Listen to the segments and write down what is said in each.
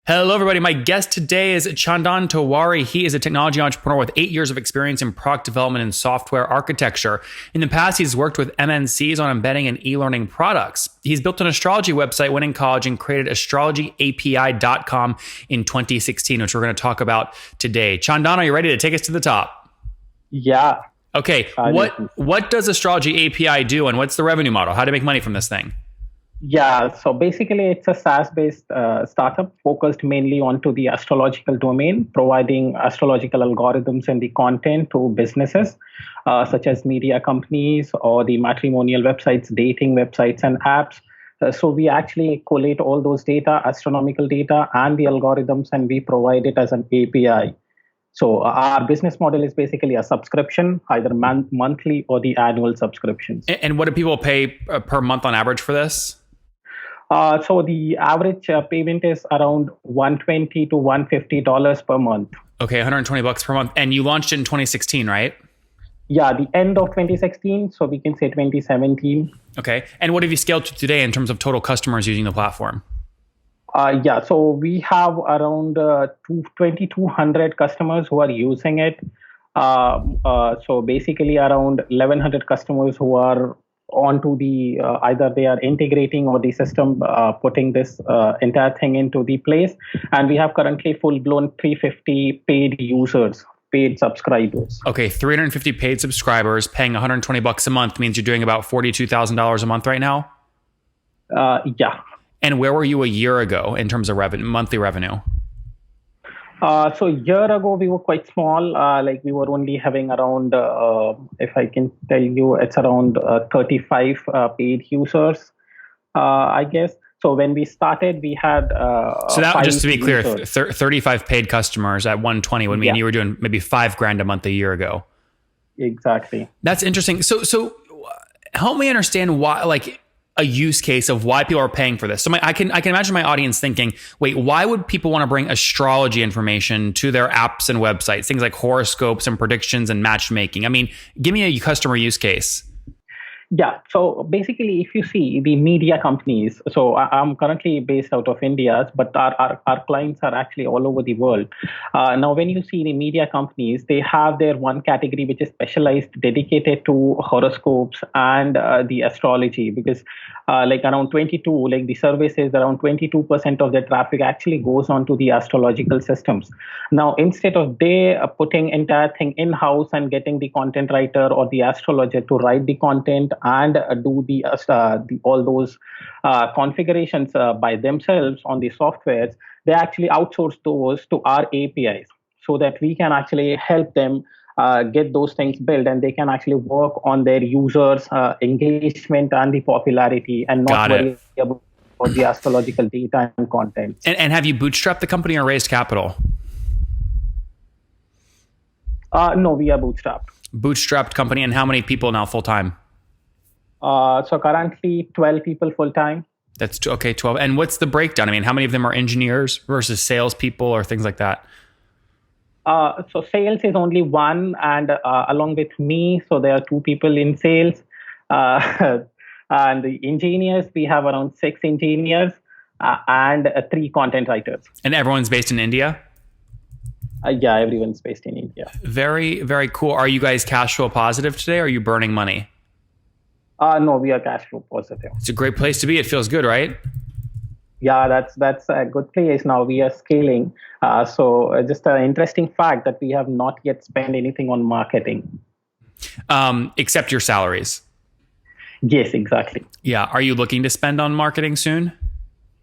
Hello, everybody. My guest today is Chandan Tiwari. He is a technology entrepreneur with 8 years of experience in product development and software architecture. In the past, he's worked with MNCs on embedding and e-learning products. He's built an astrology website when in college and created astrologyapi.com in 2016, which we're going to talk about today. Chandan, are you ready to take us to the top? Yeah. Okay. What does Astrology API do, and what's the revenue model? How to make money from this thing? Yeah. So basically, it's a SaaS-based startup focused mainly onto the astrological domain, providing astrological algorithms and the content to businesses such as media companies or the matrimonial websites, dating websites, and apps. So we actually collate all those data, astronomical data, and the algorithms, and we provide it as an API. So our business model is basically a subscription, either monthly or the annual subscriptions. And what do people pay per month on average for this? So the average payment is around $120 to $150 per month. Okay, $120 per month. And you launched it in 2016, right? Yeah, the end of 2016. So we can say 2017. Okay. And what have you scaled to today in terms of total customers using the platform? So we have around 2,200 customers who are using it. So basically around 1,100 customers who are onto the either they are integrating or the system putting this entire thing into the place. And we have currently full-blown 350 paid users, paid subscribers. Okay, 350 paid subscribers paying $120 a month means you're doing about $42,000 a month right now? Yeah. And where were you a year ago in terms of monthly revenue? So a year ago, we were quite small. Like we were only having around, if I can tell you, it's around 35 paid users, I guess. So when we started, we had So that, just to be clear, 35 paid customers at 120 would mean you were doing maybe $5,000 a month a year ago. Exactly. That's interesting. So help me understand why, like, a use case of why people are paying for this. So I can imagine my audience thinking, wait, why would people want to bring astrology information to their apps and websites, things like horoscopes and predictions and matchmaking? I mean, give me a customer use case. Yeah. So basically, if you see the media companies, so I'm currently based out of India, but our clients are actually all over the world. Now, when you see the media companies, they have their one category which is specialized, dedicated to horoscopes and the astrology, because like around 22, like the survey says around 22% of their traffic actually goes onto the astrological systems. Now, instead of they putting entire thing in-house and getting the content writer or the astrologer to write the content and do the all those configurations by themselves on the softwares, they actually outsource those to our APIs so that we can actually help them get those things built, and they can actually work on their users' engagement and the popularity, and not worry about the astrological data and content. And have you bootstrapped the company or raised capital? No, we are bootstrapped. Bootstrapped company, and how many people now full time? So currently 12 people full time. That's okay, 12. And what's the breakdown? I mean, how many of them are engineers versus salespeople or things like that? So sales is only one, and along with me, so there are two people in sales. And the engineers, we have around 6 engineers and 3 content writers. And everyone's based in India? Yeah, everyone's based in India. Very, very cool. Are you guys cash flow positive today, or are you burning money? No, we are cash flow positive. It's a great place to be. It feels good, right? Yeah, that's a good place. Now we are scaling. So just an interesting fact that we have not yet spent anything on marketing. Except your salaries. Yes, exactly. Yeah. Are you looking to spend on marketing soon?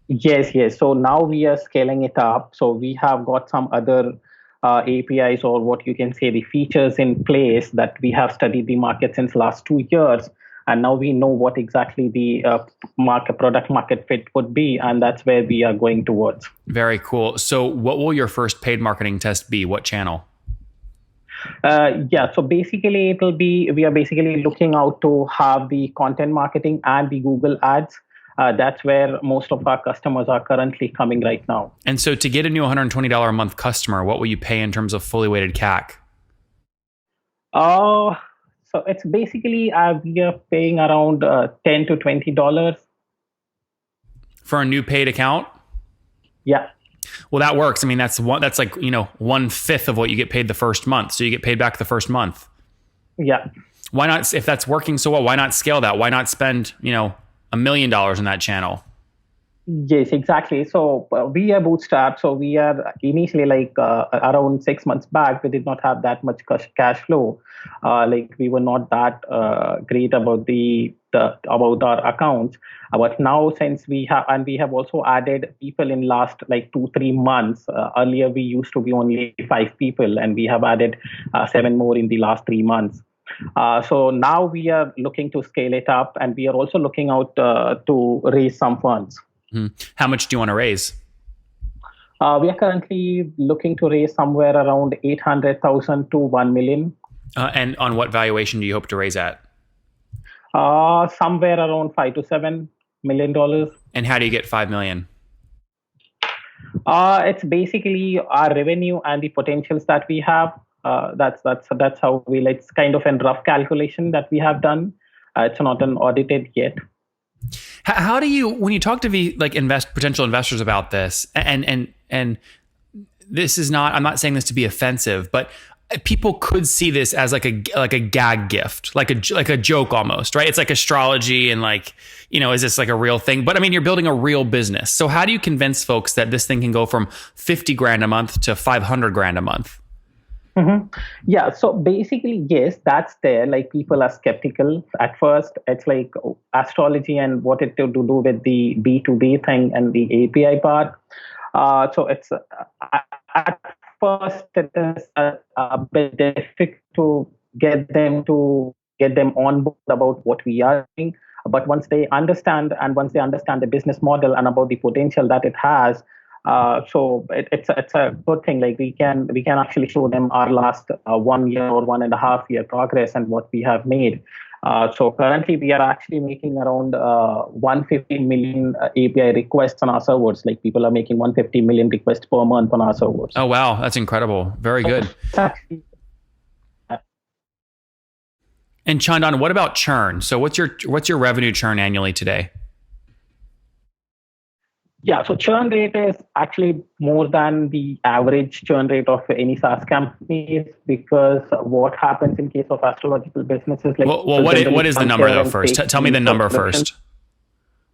Yes. So now we are scaling it up. So we have got some other APIs, or what you can say, the features in place that we have studied the market since last 2 years. And now we know what exactly the product market fit would be. And that's where we are going towards. Very cool. So what will your first paid marketing test be? What channel? So basically we are basically looking out to have the content marketing and the Google ads. That's where most of our customers are currently coming right now. And so to get a new $120 a month customer, what will you pay in terms of fully weighted CAC? So it's basically we are paying around $10 to $20. For a new paid account? Yeah. Well, that works. I mean, that's like, 1/5 of what you get paid the first month. So you get paid back the first month. Yeah. Why not, if that's working so well, why not scale that? Why not spend, $1 million in that channel? Yes, exactly. So we are bootstrapped. So we are initially around 6 months back, we did not have that much cash flow. We were not that great about about our accounts. But now, since we have also added people in last 2-3 months. Earlier we used to be only 5 people, and we have added 7 more in the last 3 months. So now we are looking to scale it up, and we are also looking out to raise some funds. How much do you want to raise? We are currently looking to raise somewhere around 800,000 to 1 million. And on what valuation do you hope to raise at? Somewhere around $5 to $7 million. And how do you get 5 million? It's basically our revenue and the potentials that we have. That's how it's kind of a rough calculation that we have done. It's not an audited yet. How do you, when you talk to potential investors about this, and this is not, I'm not saying this to be offensive, but people could see this as like a gag gift, like a joke almost, right? It's like astrology and is this like a real thing? But I mean, you're building a real business. So how do you convince folks that this thing can go from 50 grand a month to 500 grand a month? Mm-hmm. Yeah, so basically, yes, that's there. People are skeptical at first. It's like astrology and what it to do with the B2B thing and the API part. So it's at first it is a bit difficult to get them on board about what we are doing. But once they understand the business model and about the potential that it has. So it's a good thing. We can actually show them our last 1 year or 1.5 year progress and what we have made. So currently we are actually making around 150 million API requests on our servers. People are making 150 million requests per month on our servers. Oh wow, that's incredible. Very good. And Chandan, what about churn? So what's your revenue churn annually today? Yeah, so churn rate is actually more than the average churn rate of any SaaS companies, because what happens in case of astrological businesses what is the number though first? Tell me the number first.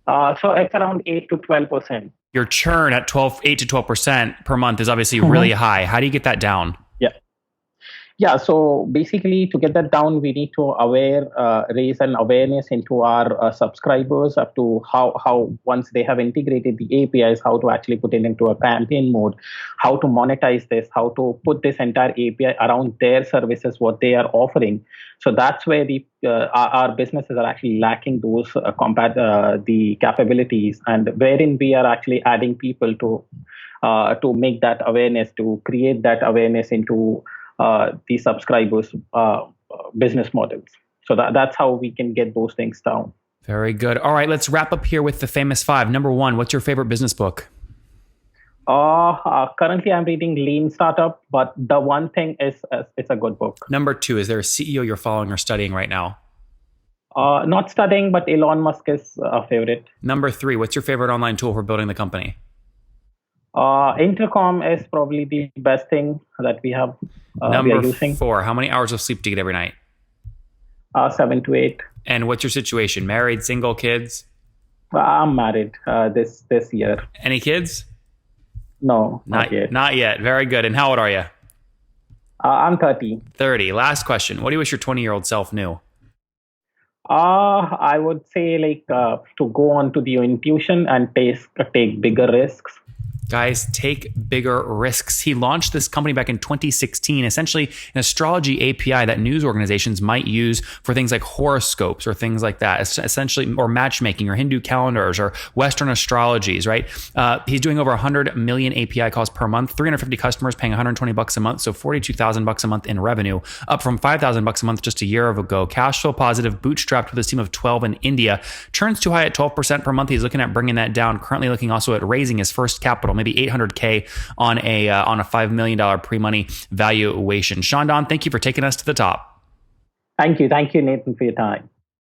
So it's around 8 to 12%. Your churn at 8 to 12% per month is obviously really high. How do you get that down? Yeah, so basically to get that down, we need to raise an awareness into our subscribers up to how once they have integrated the APIs, how to actually put it into a campaign mode, how to monetize this, how to put this entire API around their services, what they are offering. So that's where our businesses are actually lacking those the capabilities, and wherein we are actually adding people to make that awareness, to create that awareness into the subscribers' business models. So that's how we can get those things down. Very good. All right, let's wrap up here with the famous 5. Number 1, what's your favorite business book? Currently, I'm reading Lean Startup, but the one thing is it's a good book. Number 2, is there a CEO you're following or studying right now? Not studying, but Elon Musk is a favorite. Number 3, what's your favorite online tool for building the company? Intercom is probably the best thing that we have. Number we are using. 4, how many hours of sleep do you get every night? 7 to 8. And what's your situation? Married, single, kids? I'm married this year. Any kids? No, not yet. Not yet. Very good. And how old are you? I'm 30. 30. Last question. What do you wish your 20-year-old self knew? I would say to go on to the intuition and take bigger risks. Guys, take bigger risks. He launched this company back in 2016, essentially an astrology API that news organizations might use for things like horoscopes or things like that, essentially, or matchmaking or Hindu calendars or Western astrologies, right? He's doing over 100 million API calls per month, 350 customers paying $120 a month, so $42,000 a month in revenue, up from $5,000 a month just a year ago. Cash flow positive, bootstrapped with a team of 12 in India. Churn's too high at 12% per month. He's looking at bringing that down. Currently looking also at raising his first capital, maybe $800K on a $5 million pre-money valuation. Chandan, thank you for taking us to the top. Thank you, Nathan, for your time.